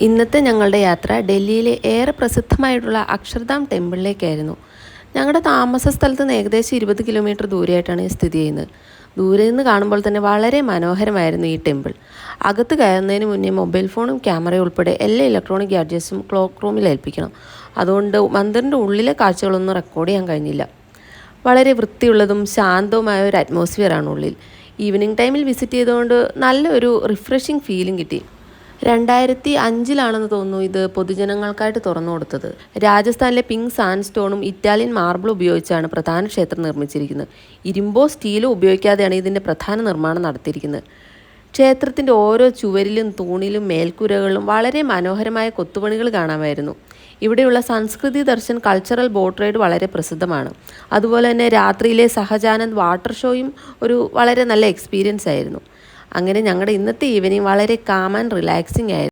ഇന്നത്തെ ഞങ്ങളുടെ യാത്ര ഡൽഹിയിലെ ഏറെ പ്രസിദ്ധമായിട്ടുള്ള അക്ഷർധാം ടെമ്പിളിലേക്കായിരുന്നു. ഞങ്ങളുടെ താമസ സ്ഥലത്ത് നിന്ന് ഏകദേശം 20 കിലോമീറ്റർ ദൂരെയായിട്ടാണ് ഇത് സ്ഥിതി ചെയ്യുന്നത്. ദൂരെ നിന്ന് കാണുമ്പോൾ തന്നെ വളരെ മനോഹരമായിരുന്നു ഈ ടെമ്പിൾ. അകത്ത് കയറുന്നതിന് മുന്നേ മൊബൈൽ ഫോണും ക്യാമറയും ഉൾപ്പെടെ എല്ലാ ഇലക്ട്രോണിക് ഗാഡ്ജറ്റ്സും ക്ലോക്ക് റൂമിൽ ഏൽപ്പിക്കണം. അതുകൊണ്ട് മന്ദിറിൻ്റെ ഉള്ളിലെ കാഴ്ചകളൊന്നും റെക്കോർഡ് ചെയ്യാൻ കഴിഞ്ഞില്ല. വളരെ വൃത്തിയുള്ളതും ശാന്തവുമായ ഒരു അറ്റ്മോസ്ഫിയറാണ് ഉള്ളിൽ. ഈവനിങ് ടൈമിൽ വിസിറ്റ് ചെയ്തുകൊണ്ട് നല്ലൊരു റിഫ്രഷിങ് ഫീലിംഗ് കിട്ടി. 2005 തോന്നുന്നു ഇത് പൊതുജനങ്ങൾക്കായിട്ട് തുറന്നു കൊടുത്തത്. രാജസ്ഥാനിലെ പിങ്ക് സാൻഡ് സ്റ്റോണും ഇറ്റാലിയൻ മാർബിളും ഉപയോഗിച്ചാണ് പ്രധാന ക്ഷേത്രം നിർമ്മിച്ചിരിക്കുന്നത്. ഇരുമ്പോ സ്റ്റീലോ ഉപയോഗിക്കാതെയാണ് ഇതിൻ്റെ പ്രധാന നിർമ്മാണം നടത്തിയിരിക്കുന്നത്. ക്ഷേത്രത്തിൻ്റെ ഓരോ ചുവരിലും തൂണിലും മേൽക്കൂരകളിലും വളരെ മനോഹരമായ കൊത്തുപണികൾ കാണാമായിരുന്നു. ഇവിടെയുള്ള സംസ്കൃതി ദർശൻ കൾച്ചറൽ ബോട്ട് റൈഡ് വളരെ പ്രസിദ്ധമാണ്. അതുപോലെ തന്നെ രാത്രിയിലെ സഹജാനന്ദ് വാട്ടർ ഷോയും ഒരു വളരെ നല്ല എക്സ്പീരിയൻസ് ആയിരുന്നു. അങ്ങനെ ഞങ്ങളുടെ ഇന്നത്തെ ഈവനിങ് വളരെ കാം ആൻഡ് റിലാക്സിങ് ആയിരുന്നു.